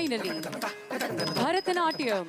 finally, Bharatanatyam.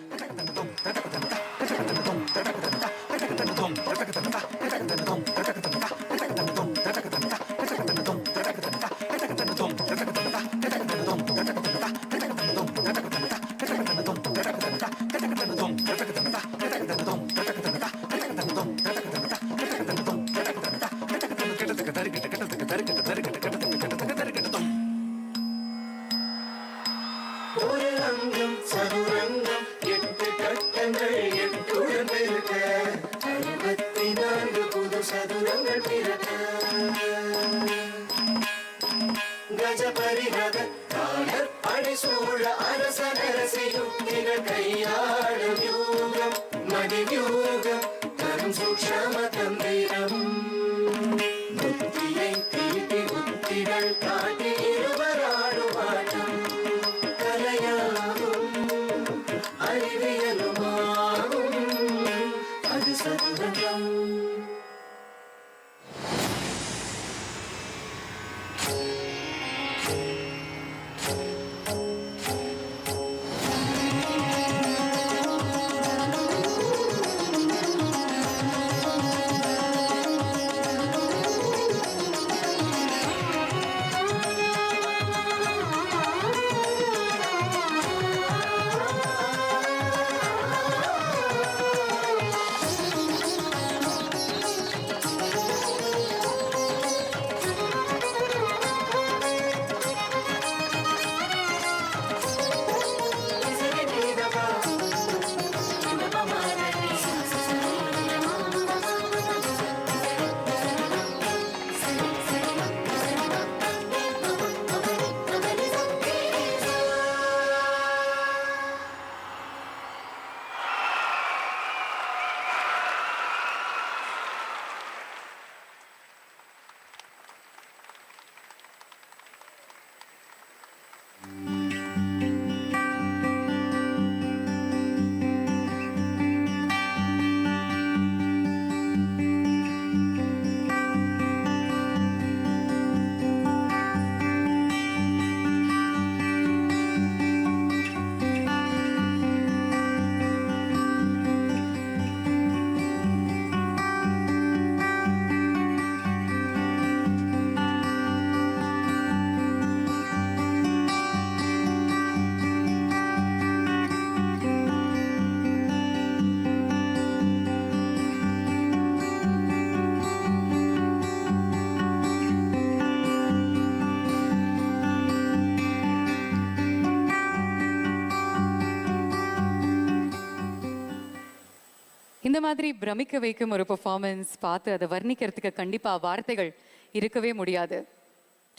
இந்த மாதிரி பிரமிக்க வைக்கும் ஒரு பெர்ஃபார்மன்ஸ் பார்த்து அதை வர்ணிக்கிறதுக்கு கண்டிப்பா வார்த்தைகள் இருக்கவே முடியாது.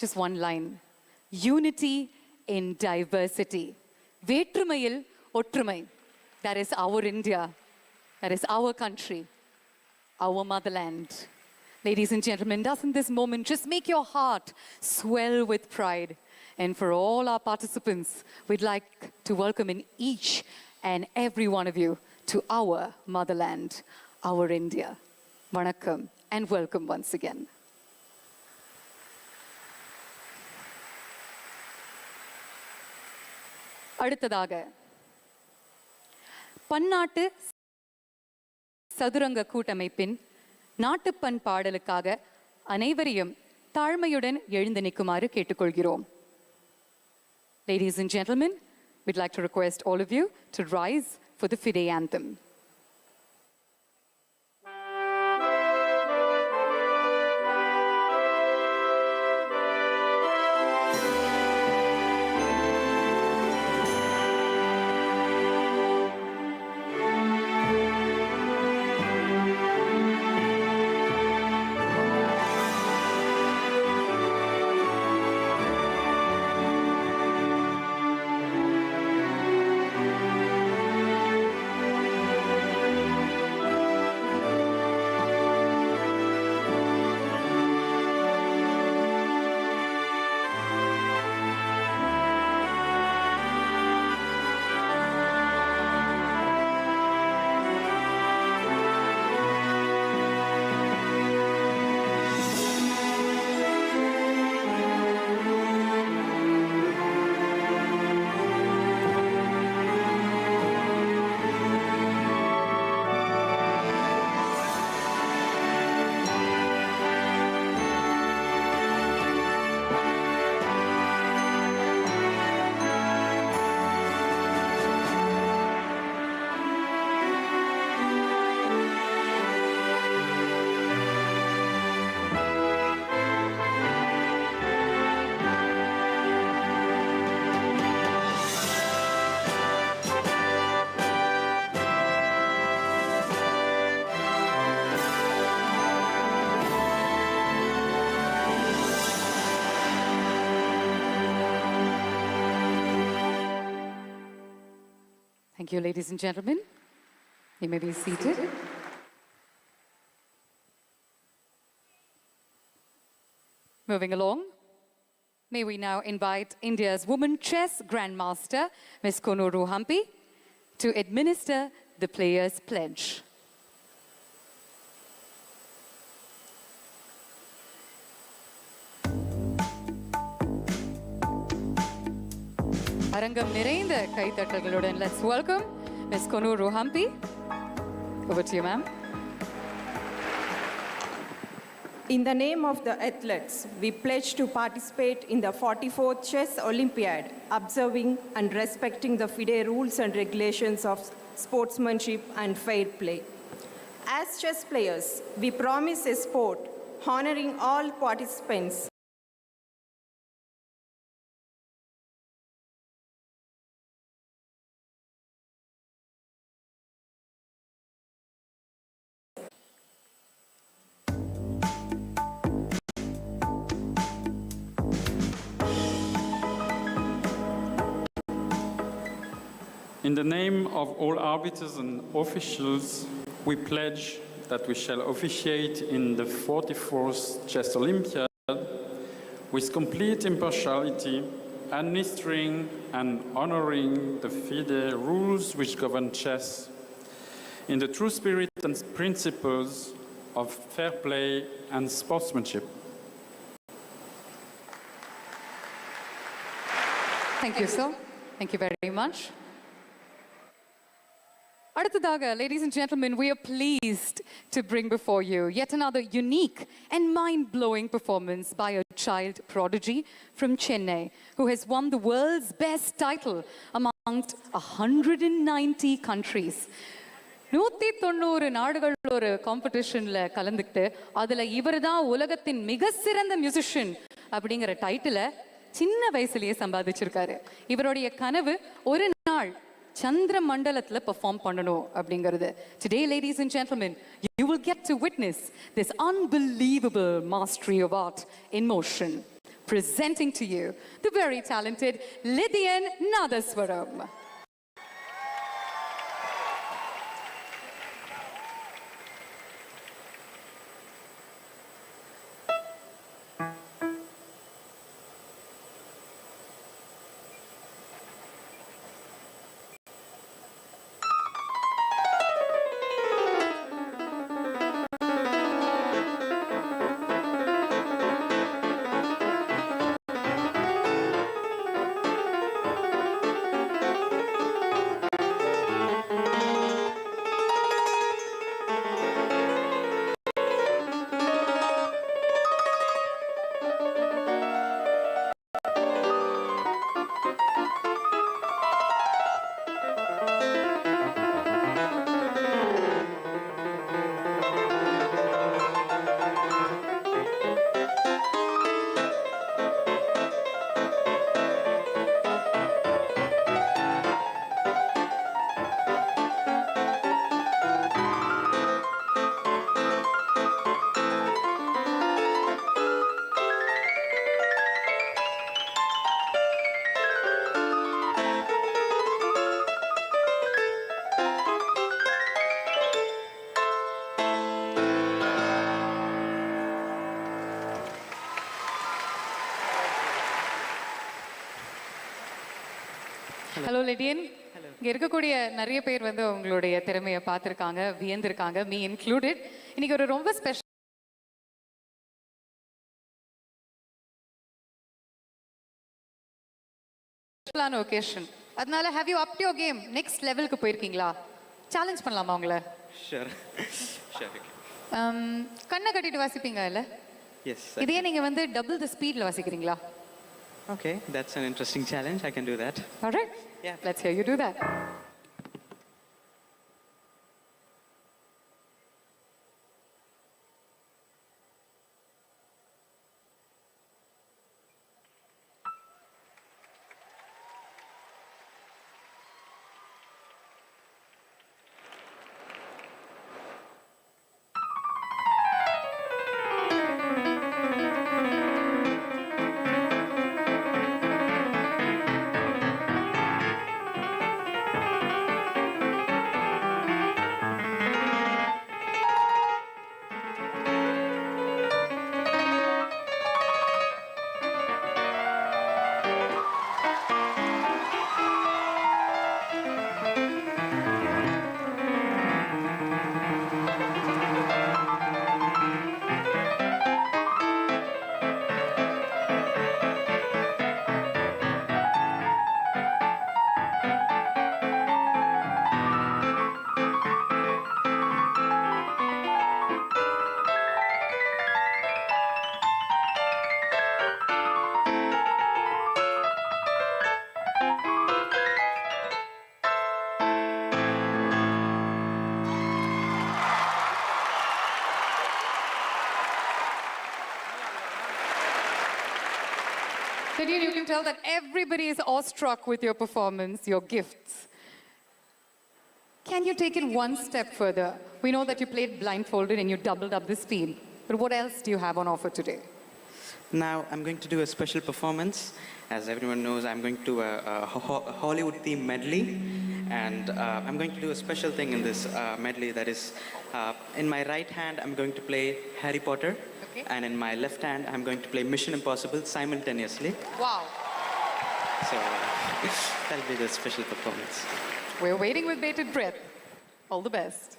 Just one line. Unity in diversity. வேற்றுமையில் ஒற்றுமை. That is our India. That is our country. Our motherland. Ladies and gentlemen, doesn't this moment just make your heart swell with pride? And for all our participants, we'd like to welcome in each and every one of you to our motherland, our India. Vanakkam and welcome once again. அடுத்ததாக பன்னாட்டு சதுரங்க கூட்டமைப்பின் நாட்டுப்பண் பாடலுக்காக அனைவரையும் தாழ்மையுடன் எழுந்து நிற்குமாறு கேட்டுக்கொள்கிறோம். Ladies and gentlemen, we'd like to request all of you to rise for the FIDE anthem. Thank you, ladies and gentlemen. You may be seated. Moving along, may we now invite India's woman chess grandmaster, Ms. Konuru Hampi, to administer the players' pledge. அரங்கம் நிறைந்த கைத்தட்டல்களுடன் let's welcome Ms. Konuru Hampi. Over to you, ma'am. In the name of the athletes, we pledge to participate in the 44th Chess Olympiad, observing and respecting the FIDE rules and regulations of sportsmanship and fair play. As chess players, we promise a sport honoring all participants. In the name of all arbiters and officials, we pledge that we shall officiate in the 44th Chess Olympiad with complete impartiality, administering and honoring the FIDE rules which govern chess in the true spirit and principles of fair play and sportsmanship. Thank you, sir. Thank you very much. அடுத்ததாக, ladies and gentlemen, we are pleased to bring before you yet another unique and mind-blowing performance by a child prodigy from Chennai, who has won the world's best title amongst 190 countries. 190 நாடுகள் ஒரு காம்படிஷன்ல கலந்துக்கிட்டு அதுல இவர் தான் உலகத்தின் மிக சிறந்த musician அப்படிங்கிற டைட்டிலை சின்ன வயசுலயே சம்பாதிச்சிருக்காரு. இவருடைய கனவு ஒரு நாள் சந்திர மண்டலத்துல பெர்ஃபார்ம் பண்ணணும் அப்படிங்கிறது. Today, ladies and gentlemen, you will get to witness this unbelievable mastery of art in motion. Presenting to you the very talented Lydian Nadaswaram. Hello Lydian. இங்கே இருக்கக்கூடிய நிறைய பேர் வந்து உங்களுடைய திறமையை பார்த்துருக்காங்க, வியந்திருக்காங்க, மீ இன்க்ளூடட். இன்னைக்கு ஒரு ரொம்ப ஸ்பெஷலான ஒகேஷன். அதனால have you up your game? Next லெவலுக்கு போயிருக்கீங்களா? சேலஞ்ச் பண்ணலாமா உங்களை? Sure sure. கண்ணை கட்டிட்டு வாசிப்பீங்க இல்லை? எஸ். இதே நீங்கள் வந்து டபுள் த ஸ்பீடில் வாசிக்கிறீங்களா? Okay, that's an interesting challenge. I can do that. All right. Yeah. Let's hear you do that. Gideon, you can tell that everybody is awestruck with your performance, your gifts. Can you take it one step further? We know that you played blindfolded and you doubled up the speed. But what else do you have on offer today? Now I'm going to do a special performance. As everyone knows, I'm going to do a Hollywood theme medley. And I'm going to do a special thing in this medley that is, in my right hand, I'm going to play Harry Potter. Okay. And in my left hand, I'm going to play Mission Impossible simultaneously. Wow. So that'll be the special performance. We're waiting with bated breath. All the best.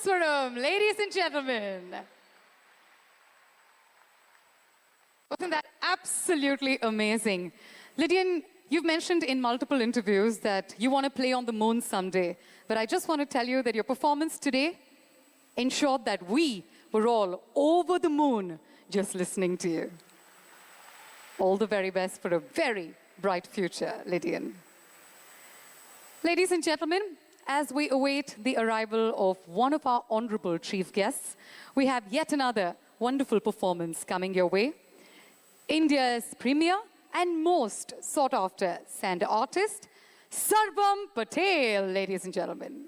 applause for him, ladies and gentlemen. Wasn't that absolutely amazing? Lydian, you've mentioned in multiple interviews that you want to play on the moon someday. But I just want to tell you that your performance today ensured that we were all over the moon just listening to you. All the very best for a very bright future, Lydian. Ladies and gentlemen, as we await the arrival of one of our honorable chief guests, we have yet another wonderful performance coming your way. India's premier and most sought-after sand artist, Sarvam Patel, ladies and gentlemen.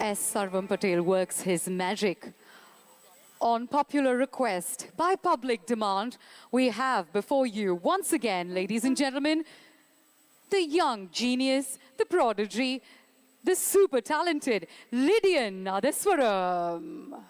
as Sarvam Patel works his magic. On popular request, by public demand, we have before you, once again, ladies and gentlemen, the young genius, the prodigy, the super talented Lydian Nadeswaram.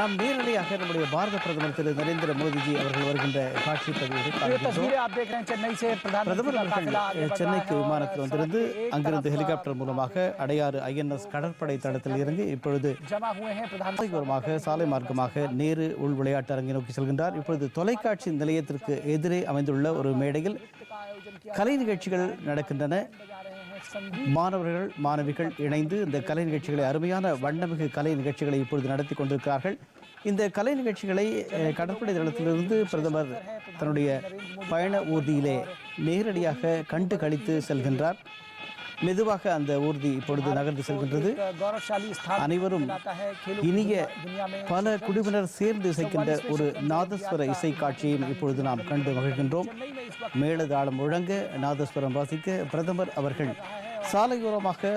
நாம் நேரடியாக நம்முடைய பாரத பிரதமர் திரு நரேந்திர மோடிஜி அவர்கள் வருகின்ற காட்சி பதிவுகளை பிரதமர் அவர்கள் சென்னைக்கு விமானத்தில் வந்திருந்து அங்கிருந்து ஹெலிகாப்டர் மூலமாக அடையாறு INS கடற்படை தளத்தில் இறங்கி இப்பொழுது சாலை மார்க்கமாக நேரு உள் விளையாட்டு அரங்கை நோக்கி செல்கின்றார். இப்பொழுது தொலைக்காட்சி நிலையத்திற்கு எதிரே அமைந்துள்ள ஒரு மேடையில் கலை நிகழ்ச்சிகள் நடக்கின்றன. மாணவர்கள் மாணவிகள் இணைந்து இந்த கலை நிகழ்ச்சிகளை அருமையான வண்ணமிகு கலை நிகழ்ச்சிகளை இப்பொழுது நடத்தி கொண்டிருக்கிறார்கள். இந்த கலை நிகழ்ச்சிகளை கடற்படை தளத்திலிருந்து பிரதமர் தன்னுடைய பயண ஊர்தியிலே நேரடியாக கண்டு கழித்து செல்கின்றார். மெதுவாக அந்த ஊர்தி இப்பொழுது நகர்ந்து செல்கின்றது. அனைவரும் இனிய பல குழுவினர் சேர்ந்து இசைக்கின்ற ஒரு நாதஸ்வர இசை காட்சியையும் இப்பொழுது நாம் கண்டு மகிழ்கின்றோம். மேளதாளம் முழங்க நாதஸ்வரம் வாசிக்க பிரதமர் அவர்கள் சாலையோரமாக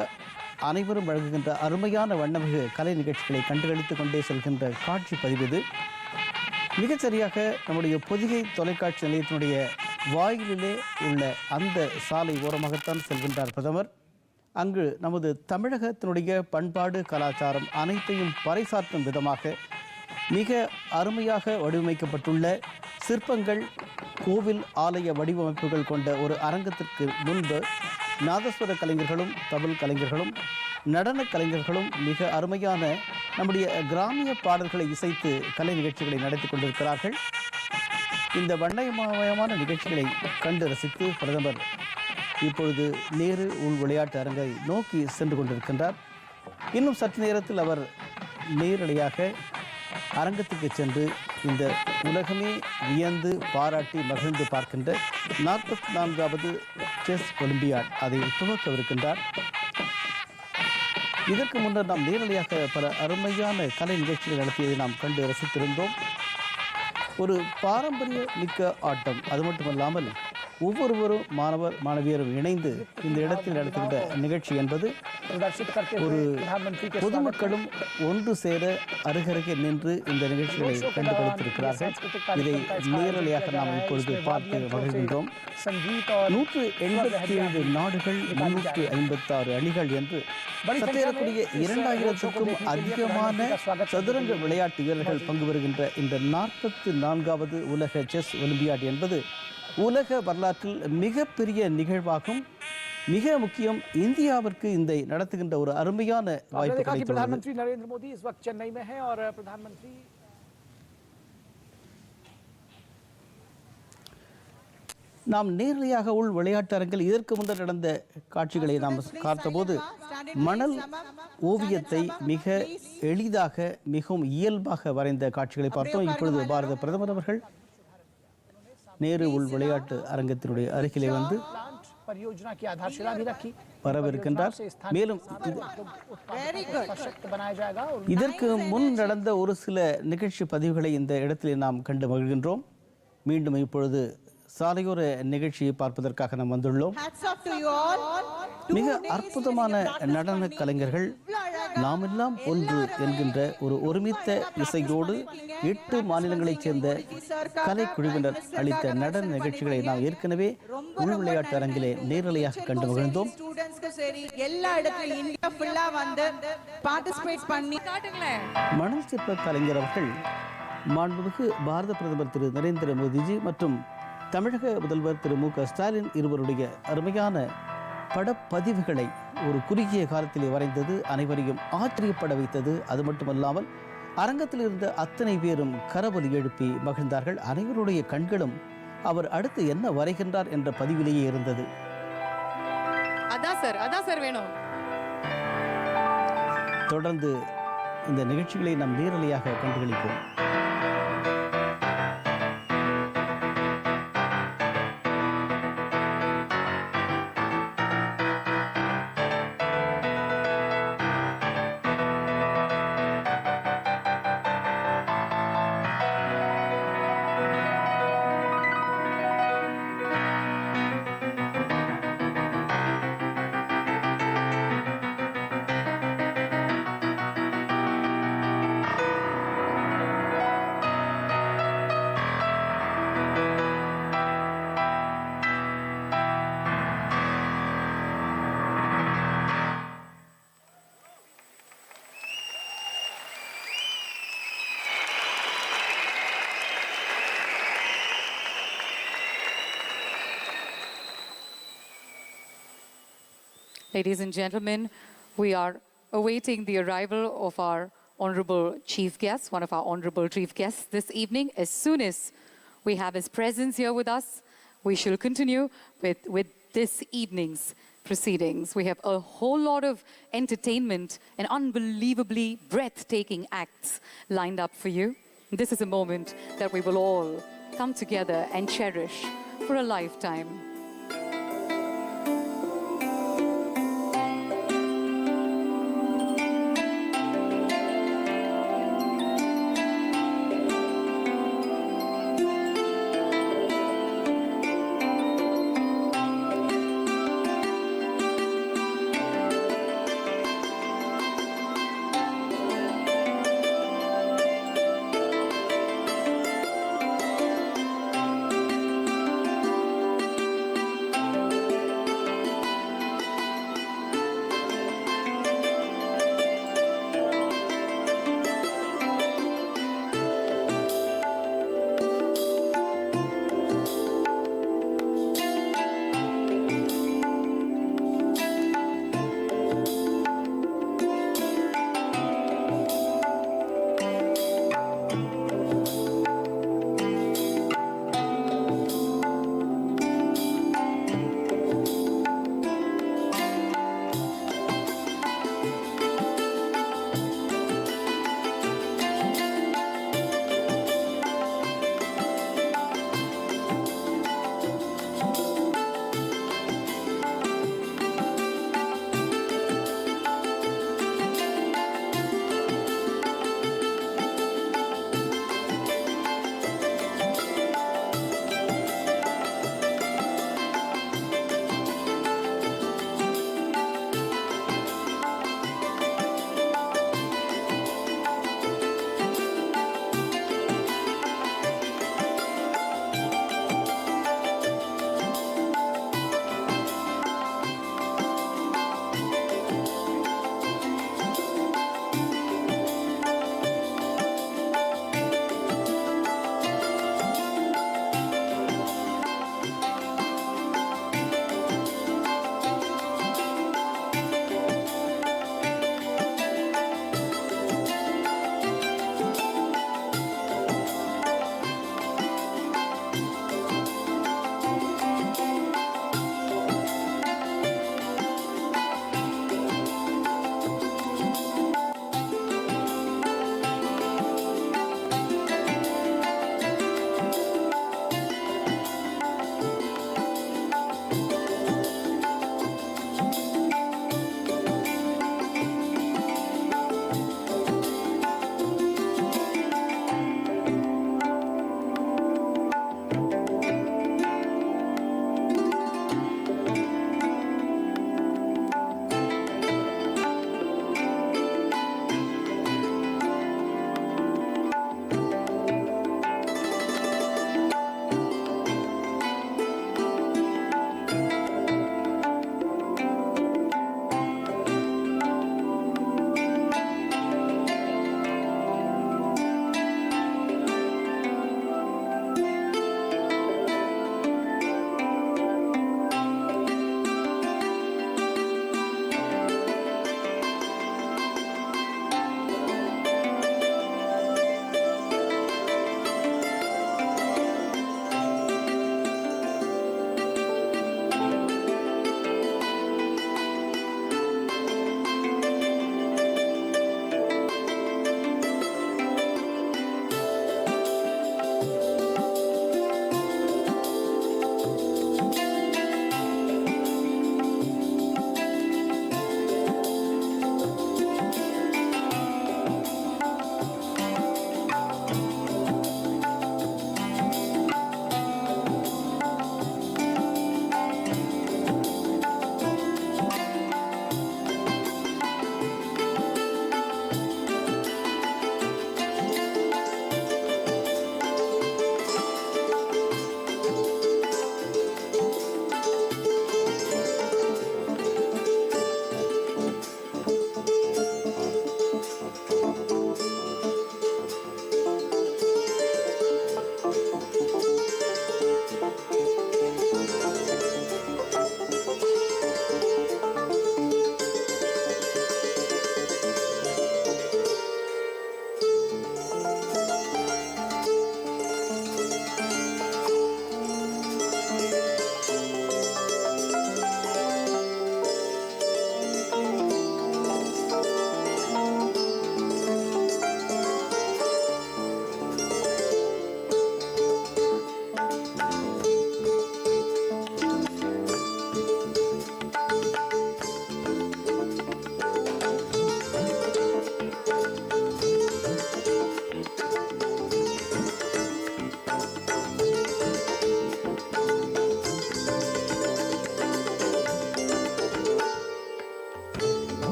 அனைவரும் வழங்குகின்ற அருமையான வண்ணமிகு கலை நிகழ்ச்சிகளை கண்டுகளித்துக் கொண்டே செல்கின்ற காட்சி பதிவு இது. மிகச்சரியாக நம்முடைய பொதிகை தொலைக்காட்சி நிலையத்தினுடைய வாயிலிலே உள்ள அந்த சாலை ஓரமாகத்தான் செல்கின்றார் பிரதமர். அங்கு நமது தமிழகத்தினுடைய பண்பாடு கலாச்சாரம் அனைத்தையும் பறைசாற்றும் விதமாக மிக அருமையாக வடிவமைக்கப்பட்டுள்ள சிற்பங்கள், கோவில் ஆலய வடிவமைப்புகள் கொண்ட ஒரு அரங்கத்திற்கு முன்பு நாதஸ்வர கலைஞர்களும் தவில் கலைஞர்களும் நடன கலைஞர்களும் மிக அருமையான நம்முடைய கிராமிய பாடல்களை இசைத்து கலை நிகழ்ச்சிகளை நடத்தி கொண்டிருக்கிறார்கள். இந்த வண்ணமயமான நிகழ்ச்சிகளை கண்டு ரசித்து பிரதமர் இப்பொழுது நேரு உள் விளையாட்டு அரங்கை நோக்கி சென்று கொண்டிருக்கின்றார். இன்னும் சற்று நேரத்தில் அவர் நேரடியாக அரங்கத்துக்கு சென்று இந்த உலகமே வியந்து பாராட்டி மகிழ்ந்து பார்க்கின்ற 44வது செஸ் ஒலிம்பியாட் அதை துவக்கவிருக்கின்றார். இதற்கு முன்னர் நாம் நேரடியாக பல அருமையான கலை நிகழ்ச்சிகள் நடத்தியதை நாம் கண்டு ரசித்திருந்தோம். ஒரு பாரம்பரிய மிக்க ஆட்டம். அது மட்டுமல்லாமல் ஒவ்வொருவரும் மாணவர் மாணவியரும் இணைந்து இந்த இடத்தில் நடத்துகின்ற நிகழ்ச்சி என்பது ஒரு பொதுமக்களும் ஒன்று சேர அருகருகே நின்று இந்த நிகழ்ச்சிகளை கண்டுகளித்திருக்கிறார்கள். இதை நேரடியாக நாம் இப்பொழுது பார்த்து மகிழ்கின்றோம். 187 நாடுகள் 356 அணிகள் என்று சற்றேறக்கூடிய 2000க்கும் அதிகமான சதுரங்க விளையாட்டு வீரர்கள் பங்கு பெறுகின்ற இந்த 44வது உலக செஸ் ஒலிம்பியாட் என்பது உலக வரலாற்றில் மிகப்பெரிய நிகழ்வாகும். மிக முக்கியம், இந்தியாவிற்கு இந்த நடத்துகின்ற ஒரு அருமையான வாய்ப்பு கிடைத்துள்ளது. नरेंद्र मोदी इस वक्त चेन्नई में हैं और प्रधानमंत्री நாம் நேரடியாக உள் விளையாட்டு அரங்கில் இதற்கு முன்னர் நடந்த காட்சிகளை நாம் பார்த்தபோது மணல் ஓவியத்தை மிக எளிதாக மிகவும் இயல்பாக வரைந்த காட்சிகளை பார்த்தோம். இப்பொழுது பாரத பிரதமர் அவர்கள் நேரு உள் விளையாட்டு அரங்கத்தினுடைய அருகிலே வந்து வரவிருக்கின்றார். மேலும் இதற்கு முன் நடந்த ஒரு சில நிகழ்ச்சி பதிவுகளை இந்த இடத்திலே நாம் கண்டு மகிழ்கின்றோம். மீண்டும் இப்பொழுது சாலையோர நிகழ்ச்சியை பார்ப்பதற்காக நாம் வந்துள்ளோம். மிக அற்புதமான நடன கலைஞர்கள் நாம் எல்லாம் ஒன்று என்கின்ற ஒரு ஒருமித்த இசையோடு 8 மாநிலங்களைச் சேர்ந்த கலைக்குழுவினர் அளித்த நடன நிகழ்ச்சிகளை நாம் ஏற்கனவே உள் விளையாட்டு அரங்கிலே நேரலையாக கண்டு மகிழ்ந்தோம். மணல் சிற்ப கலைஞர் அவர்கள் மாண்புமிகு பாரத பிரதமர் திரு நரேந்திர மோடிஜி மற்றும் தமிழக முதல்வர் திரு மு.க. ஸ்டாலின் இருவருடைய அருமையான படப்பதிவுகளை ஒரு குறுகிய காலத்திலே வரைந்தது அனைவரையும் ஆச்சரியப்பட வைத்தது. அது மட்டுமல்லாமல் அரங்கத்தில் இருந்த அத்தனை பேரும் கரவொலி எழுப்பி மகிழ்ந்தார்கள். அனைவருடைய கண்களும் அவர் அடுத்து என்ன வரைகின்றார் என்ற பதிவிலேயே இருந்தது. அதான் சார் வேணும். தொடர்ந்து இந்த நிகழ்ச்சிகளை நாம் நேரலையாக கண்டுகளிப்போம். Ladies and gentlemen, we are awaiting the arrival of our honorable chief guest, one of our honorable chief guests this evening. As soon as we have his presence here with us, we shall continue with this evening's proceedings. We have a whole lot of entertainment and unbelievably breathtaking acts lined up for you. This is a moment that we will all come together and cherish for a lifetime.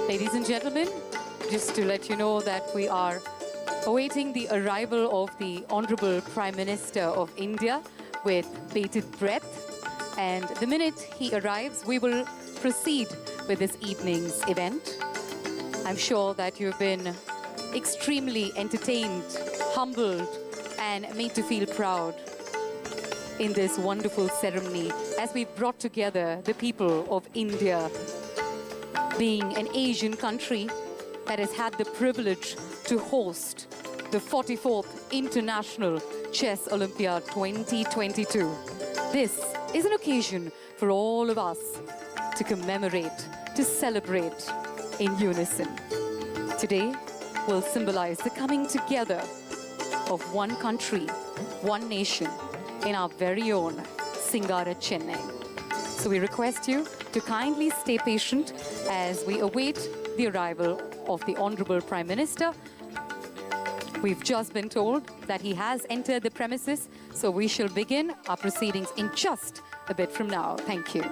Ladies and gentlemen, just to let you know that we are awaiting the arrival of the Honorable Prime Minister of India with bated breath. And the minute he arrives, we will proceed with this evening's event. I'm sure that you've been extremely entertained, humbled, and made to feel proud in this wonderful ceremony as we've brought together the people of India, being an Asian country that has had the privilege to host the 44th International Chess Olympiad 2022. This is an occasion for all of us to commemorate, to celebrate in unison. Today will symbolize the coming together of one country, one nation in our very own Singara, Chennai. So we request you to kindly stay patient as we await the arrival of the Honorable Prime Minister. We've just been told that he has entered the premises, so we shall begin our proceedings in just a bit from now. Thank you.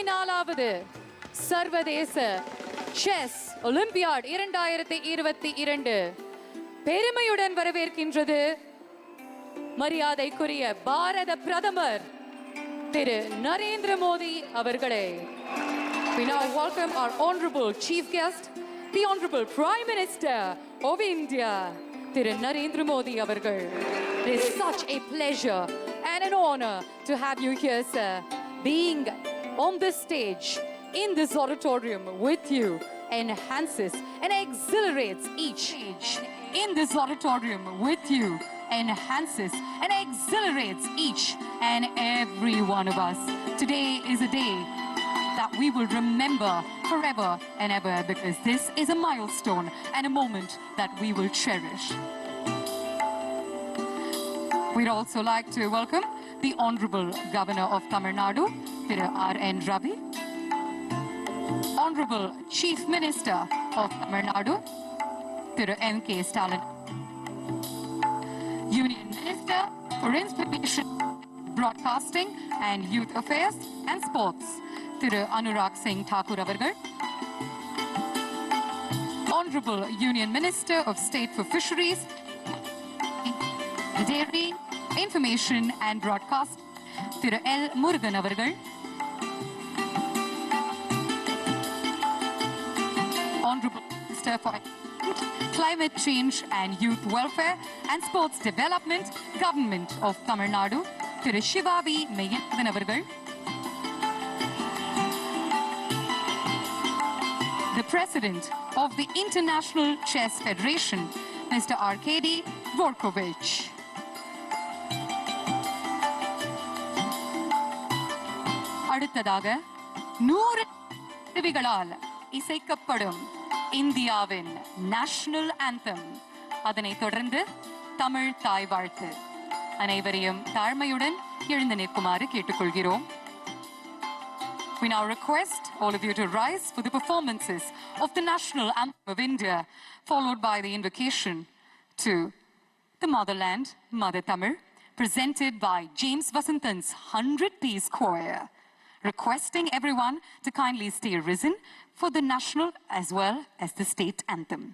நாலாவது சர்வதேச chess olympiad 2022 பெருமையுடன் வரவேற்கின்றது மரியாதைக்குரிய பாரத பிரதமர் திரு நரேந்திர மோடி அவர்களே. We now welcome our honorable chief guest, the Honorable Prime Minister of India, Thiru Narendra Modi avargal. It is such a pleasure and an honor to have you here, sir. Being on this stage, in this auditorium with you, enhances and exhilarates each. In this auditorium with you, enhances and exhilarates each and every one of us. Today is a day that we will remember forever and ever, because this is a milestone and a moment that we will cherish. We'd also like to welcome the Honorable Governor of Tamil Nadu, Thiru R.N. Ravi, Honorable Chief Minister of Tamil Nadu, Thiru M.K. Stalin, Union Minister for Information, Broadcasting and Youth Affairs and Sports, Thiru Anurag Singh Thakur avargal, Honorable Union Minister of State for Fisheries, Dairy, Information and Broadcast, Thiru L. Murugan avargal, Honorable Minister for Climate Change and Youth Welfare and Sports Development, Government of Tamil Nadu, Thiru Shivavi Meyyathan avargal, the President of the International Chess Federation, Mr. Arkady Dvorkovich. அடுத்ததாக 100 கருவிகளால் இசைக்கப்படும் இந்தியாவின் national anthem, அதனைத் தொடர்ந்து தமிழ் தாய் வாழ்த்து. அனைவரையும் தாழ்மையுடன் எழுந்து நிற்குமாறு கேட்டுக்கொள்கிறோம். We now request all of you to rise for the performances of the national anthem of India, followed by the invocation to the motherland, Mother Tamil, presented by James Vasantan's 100-piece choir, requesting everyone to kindly stay risen for the national as well as the state anthem.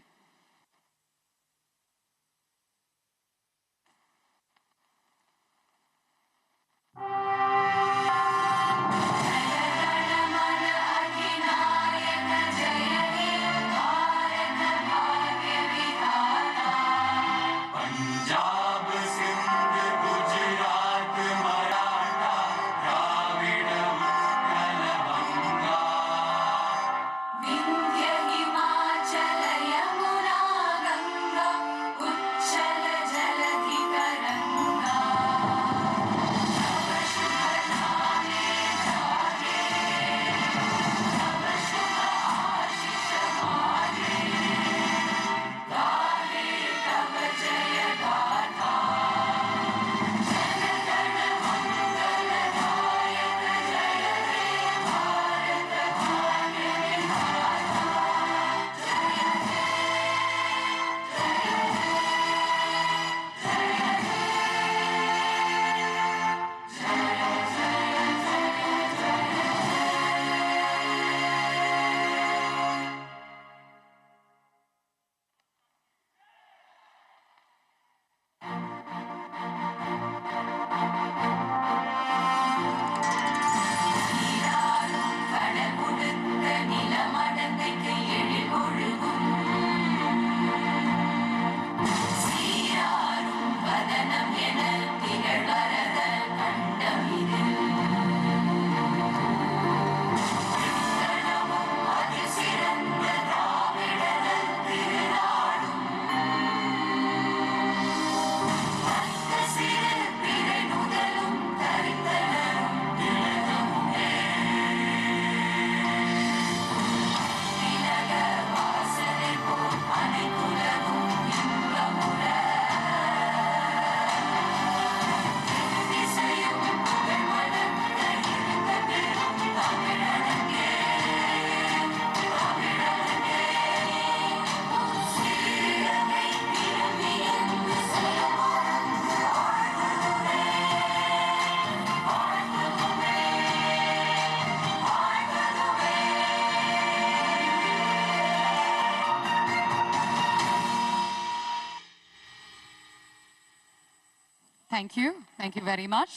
Thank you. Thank you very much.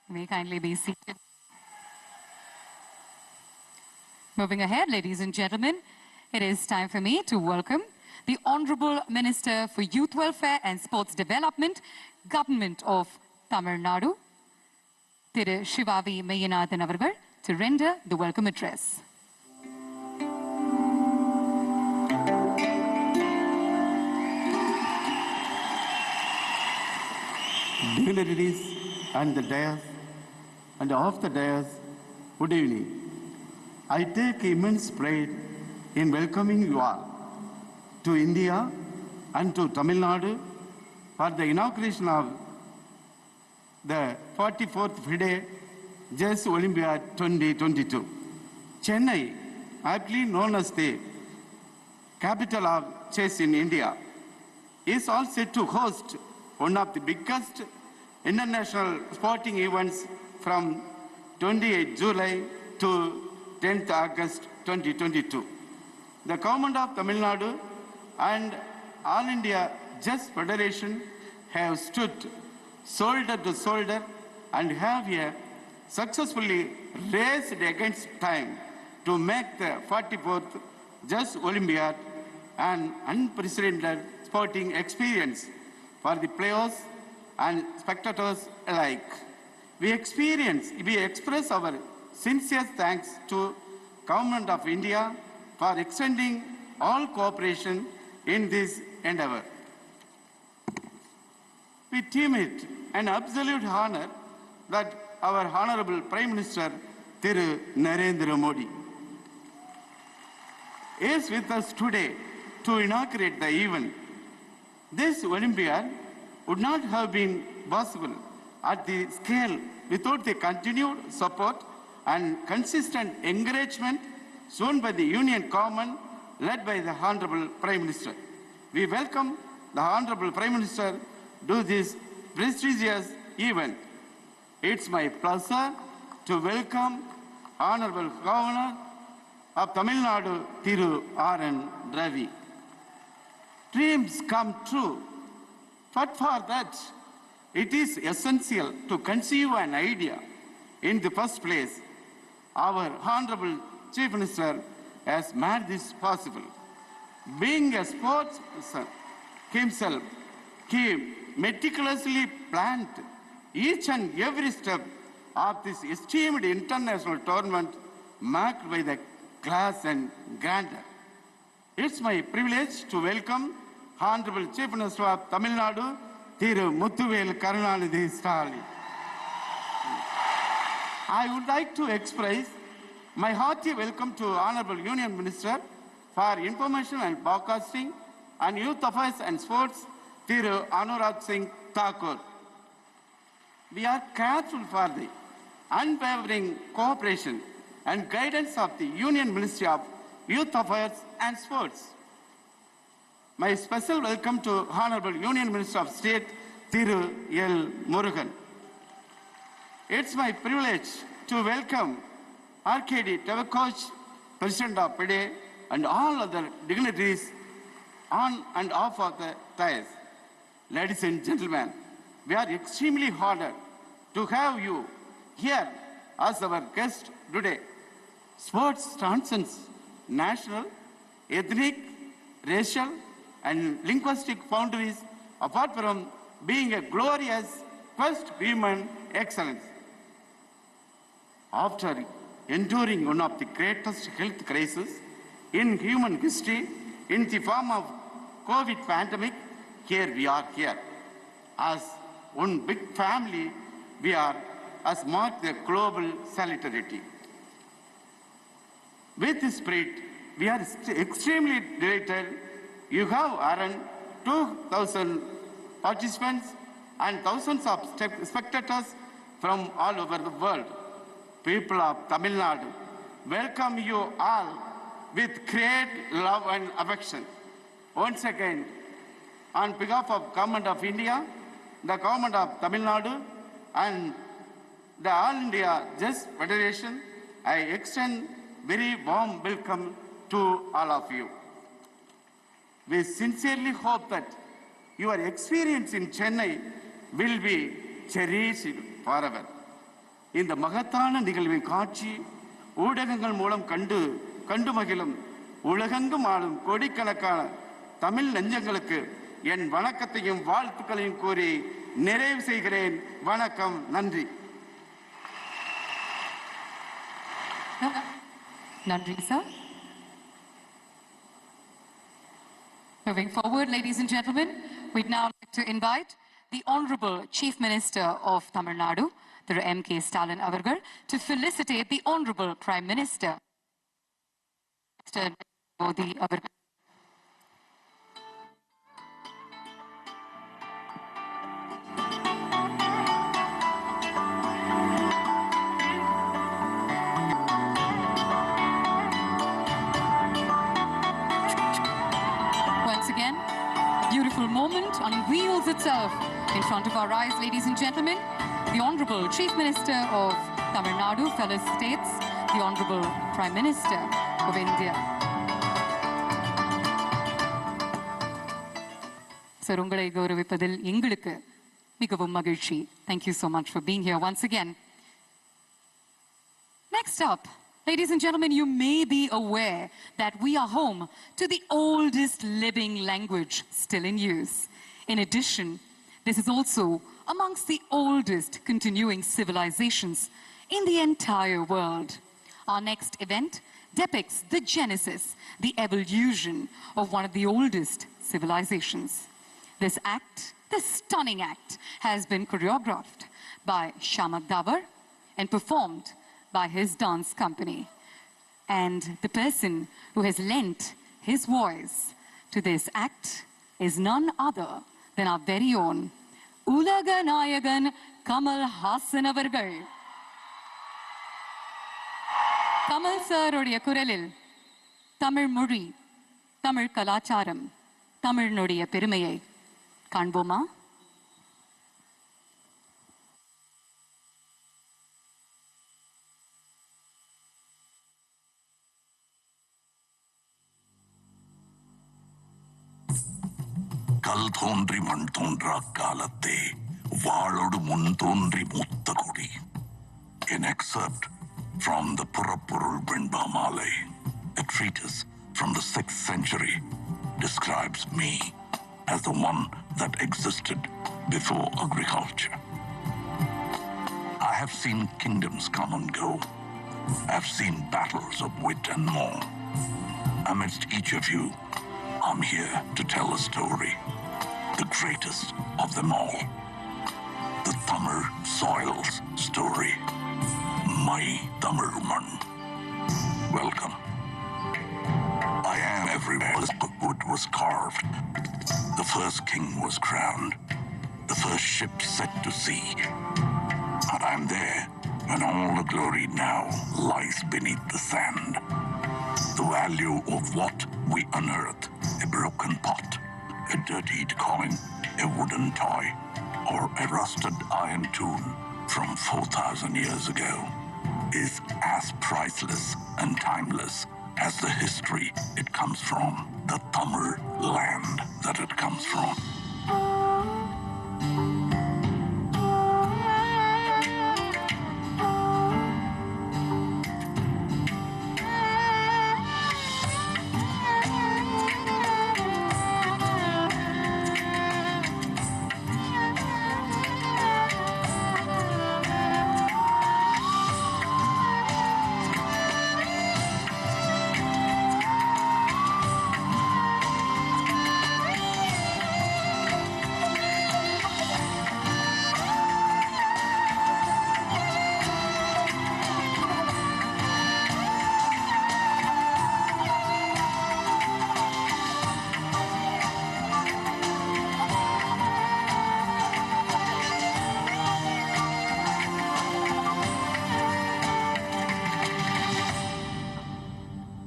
You may kindly be seated. Moving ahead, ladies and gentlemen, it is time for me to welcome the Honorable Minister for Youth Welfare and Sports Development, Government of Tamil Nadu, Thiru Shivavi Meyyanathan avargal, to render the welcome address. Dignitaries and the dais and off the dais, good evening. I take immense pride in welcoming you all to India and to Tamil Nadu for the inauguration of the 44th FIDE Chess Olympiad 2022. Chennai, aptly known as the capital of chess in India, is all set to host one of the biggest international sporting events from 28 July to 10th August 2022. The government of Tamil Nadu and All India Chess Federation have stood shoulder to shoulder and have successfully raced against time to make the 44th Chess Olympiad an unprecedented sporting experience for the players and spectators alike. We express our sincere thanks to Government of India for extending all cooperation in this endeavor. We deem it an absolute honor that our Honorable Prime Minister Thiru Narendra Modi is with us today to inaugurate the event. This Olympiad would not have been possible at the scale without the continued support and consistent encouragement shown by the Union Government led by the Honorable Prime Minister. We welcome the Honorable Prime Minister to this prestigious event. It's my pleasure to welcome Honorable Governor of Tamil Nadu, Thiru R.N. Ravi. Dreams come true, but for that, it is essential to conceive an idea in the first place. Our Honorable Chief Minister has made this possible. Being a sportsman himself, he meticulously planned each and every step of this esteemed international tournament marked by the class and grandeur. It's my privilege to welcome Honorable Chief Minister of Tamil Nadu, Thiru Muthuvel Karunanidhi Stalin. I would like to express my hearty welcome to Honorable Union Minister for Information and Broadcasting and Youth Affairs and Sports, Thiru Anurag Singh Thakur. We are grateful for the unwavering cooperation and guidance of the Union Ministry of Youth Affairs and Sports. My special welcome to Honorable Union Minister of State, Thiru L. Murugan. It's my privilege to welcome RKD Tavakoch, President of FIDE, and all other dignitaries on and off of the dais. Ladies and gentlemen, we are extremely honored to have you here as our guest today. Sports transcends national, ethnic, racial, and linguistic boundaries apart from being a glorious quest of human excellence. After enduring one of the greatest health crises in human history in the form of COVID pandemic, here we are here. As one big family, we are as marked the global solidarity. With this spirit, we are extremely delighted you have around 2,000 participants and thousands of spectators from all over the world. People of Tamil Nadu, welcome you all with great love and affection. Once again, on behalf of Government of India, the Government of Tamil Nadu, and the All India Chess Federation, I extend very warm welcome to all of you. We sincerely hope that your experience in Chennai will be cherished forever. இந்த மகத்தான நிகழ்வை காட்சி ஊடகங்கள் மூலம் கண்டு கண்டு மகிழும் உலகெங்கும் ஆளும் கோடிக்கணக்கான தமிழ் நெஞ்சங்களுக்கு என் வணக்கத்தையும் வாழ்த்துக்களையும் கூறி நிறைவு செய்கிறேன். வணக்கம், நன்றி. Nandri, sir. Moving forward, ladies and gentlemen, we'd now like to invite the Honorable Chief Minister of Tamil Nadu, Thiru M.K. Stalin Avargal, to felicitate the Honorable Prime Minister, Mr. Modi Avargal. Once again, beautiful moment on wheels itself in front of our eyes, ladies and gentlemen. The Honorable Chief Minister of Tamil Nadu felicitates the Honorable Prime Minister of India. Sir, ungalai gauravipadil engalukku migavum magizhchi. Thank you so much for being here once again. Next up, ladies and gentlemen, you may be aware that we are home to the oldest living language still in use. In addition, this is also amongst the oldest continuing civilizations in the entire world. Our next event depicts the genesis, the evolution of one of the oldest civilizations. This act, this stunning act, has been choreographed by Shamak Davar and performed by his dance company. And the person who has lent his voice to this act is none other than our very own Ulaga Nayagan Kamal Hassan Avargal. Kamal sir uடைய குரலில் தமிழ் மொழி, தமிழ் கலாச்சாரம், தமிழினுடைய பெருமையை காண்போமா? கல் தோன்றி மண் தோன்றா காலத்தே வாளோடு முன் தோன்றி மூத்த கொடி. An excerpt from the புறப்பொருள் வெண்பா மாலை, a treatise from the 6th century, describes me as the one that existed before agriculture. I have seen kingdoms come and go. I have seen battles of wit and more. Amidst each of you, I'm here to tell a story, the greatest of them all, the Tamil soil's story, my Tamil man. Welcome. I am everywhere the wood was carved, the first king was crowned, the first ship set to sea, and I'm there when all the glory now lies beneath the sand. The value of what we unearth, a broken pot, a dirtied coin, a wooden toy, or a rusted iron tool from 4,000 years ago, is as priceless and timeless as the history it comes from, the Tamil land that it comes from.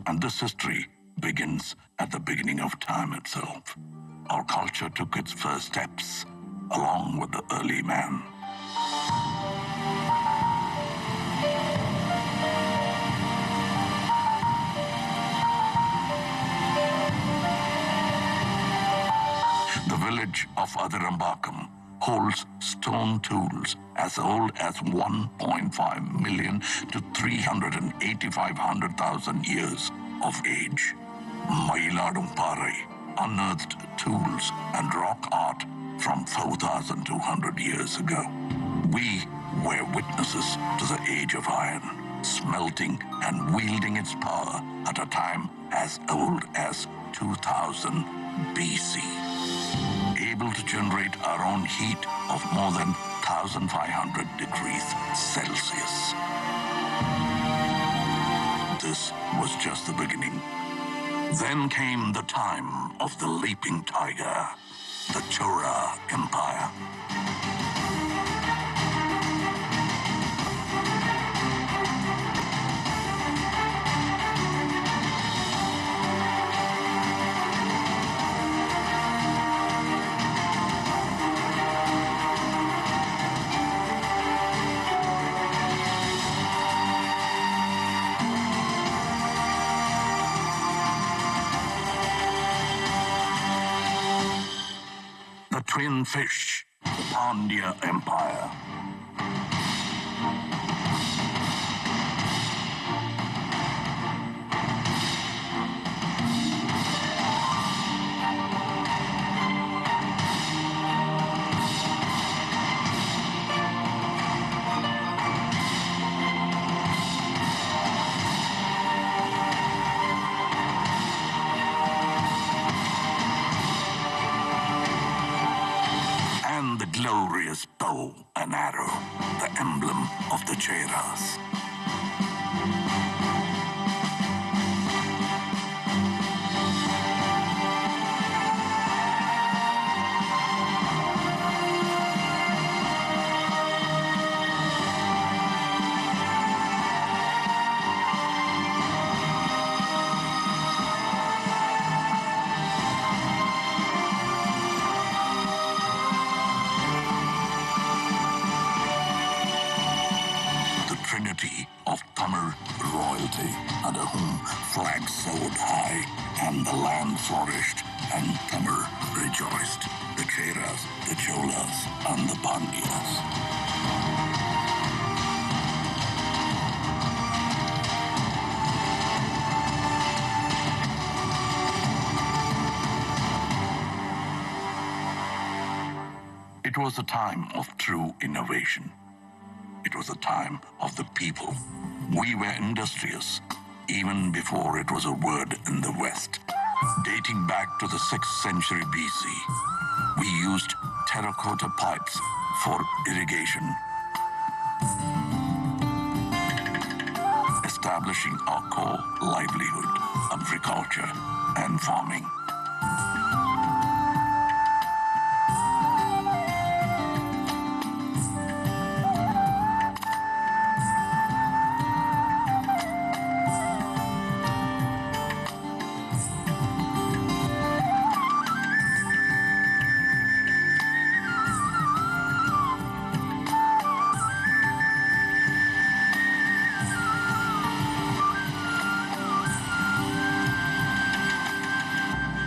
And this history begins at the beginning of time itself. Our culture took its first steps along with the early man. The village of Adirambakam holds stone tools as old as 1.5 million to 385,000 years, of age. Mailadumparai unearthed tools and rock art from 4,200 years ago. We were witnesses to the age of iron, smelting and wielding its power at a time as old as 2000 BC. Able to generate our own heat of more than 1,500 degrees Celsius. This was just the beginning. Then came the time of the leaping tiger, the Chola Empire. The twin fish, the Pandya Empire. And the glorious bow and arrow, the emblem of the Cheras. The trinity of Tamil royalty, under whom flags soared high and the land flourished and Tamil rejoiced. The Cheras, the Cholas, and the Pandyas. It was a time of true innovation. It was a time of the people. We were industrious, even before it was a word in the West. Dating back to the 6th century BC, we used terracotta pipes for irrigation, establishing our core livelihood, agriculture, and farming.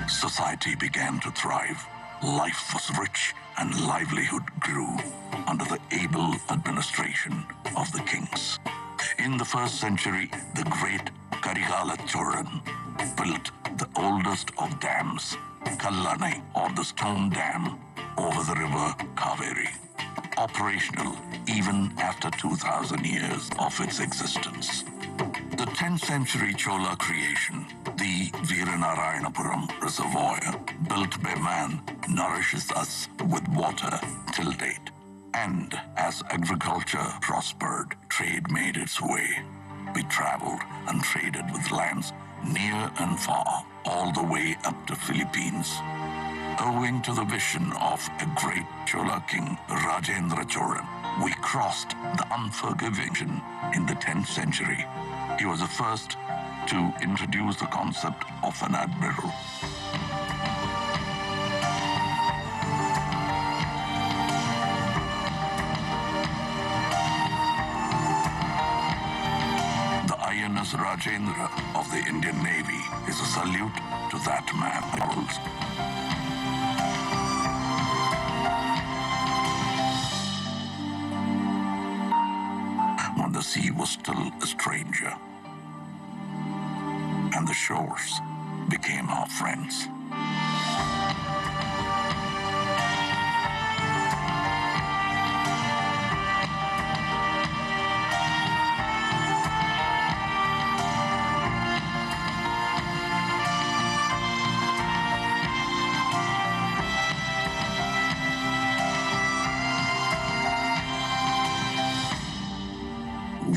Society began to thrive. Life was rich and livelihood grew under the able administration of the kings. In the 1st century, the great Karigala Cholan built the oldest of dams, Kallanai, or the stone dam, over the river Kaveri, operational even after 2,000 years of its existence. The 10th century Chola creation, the Veeranarayanapuram Reservoir, built by man, nourishes us with water till date. And as agriculture prospered, trade made its way. We traveled and traded with lands near and far, all the way up to Philippines. Owing to the vision of a great Chola king, Rajendra Cholan, we crossed the unforgiving in the 10th century. He was the first to introduce the concept of an admiral. The INS Rajendra of the Indian Navy is a salute to that man. When the sea was still a stranger, and and the shores became our friends.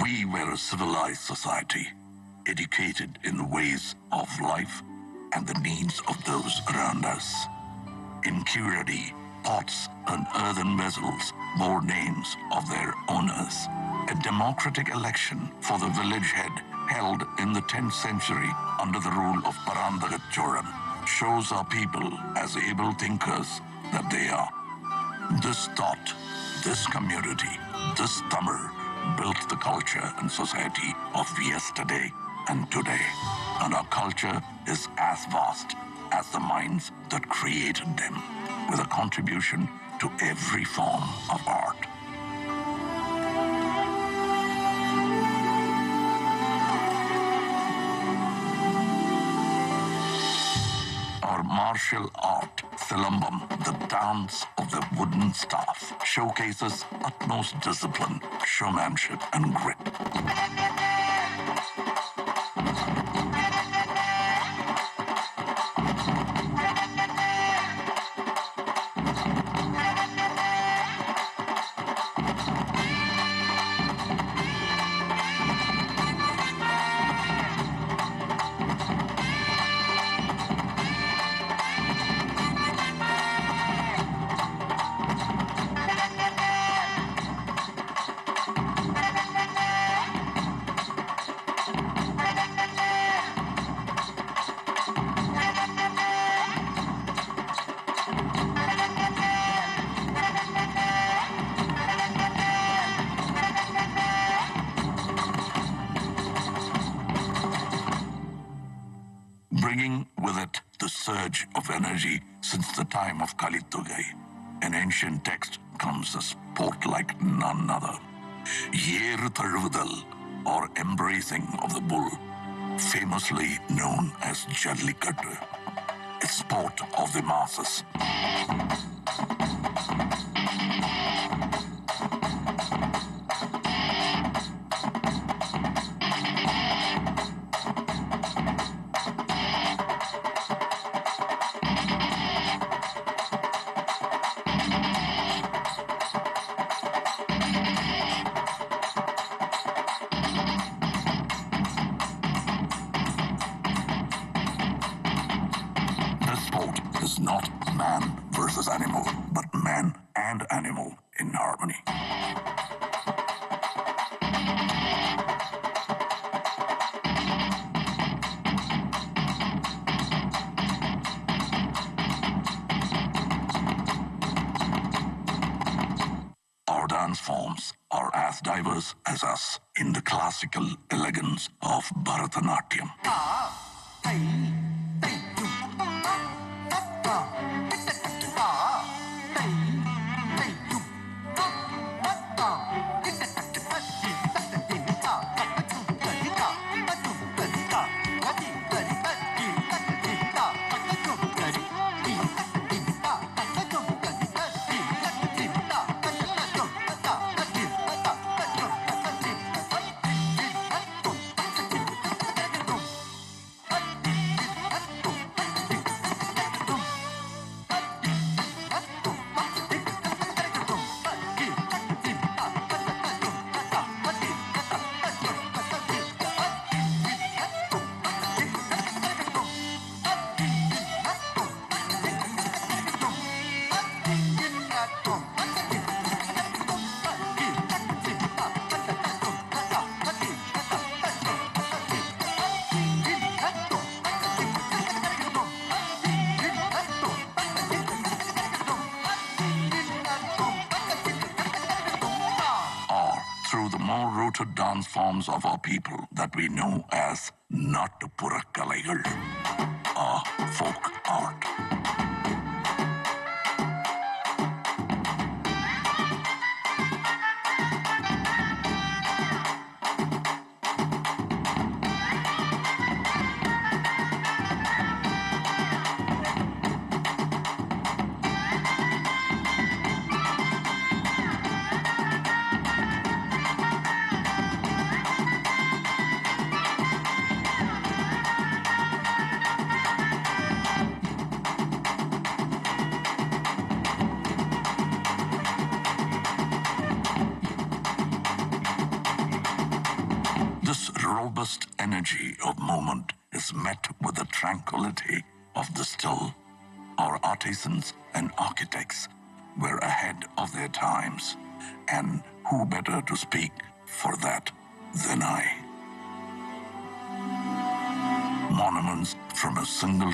We were a civilized society, educated in the ways of life and the needs of those around us. In Curity, pots and earthen vessels bore names of their owners. A democratic election for the village head held in the 10th century under the rule of Parandagat Choran shows our people as able thinkers that they are. This thought, this community, this Tamil built the culture and society of yesterday and today. And our culture is as vast as the minds that created them, with a contribution to every form of art. Our martial art, Silambam, the dance of the wooden staff, showcases utmost discipline, showmanship, and grit. Bringing with it the surge of energy since the time of Kalitugai. An ancient text comes a sport like none other. Yeru Thaluvudal, or embracing of the bull, famously known as Jallikattu, a sport of the masses. Is not man versus animal, but man and animal in harmony. Our dance forms are as diverse as us in the classical elegance of Bharatanatyam. Rooted dance forms of our people that we know as Nattupurakkalaikal, our folk art. robust energy of moment is met with the tranquility of the still. Our artisans and architects were ahead of their times, and who better to speak for that than I? Monuments from a single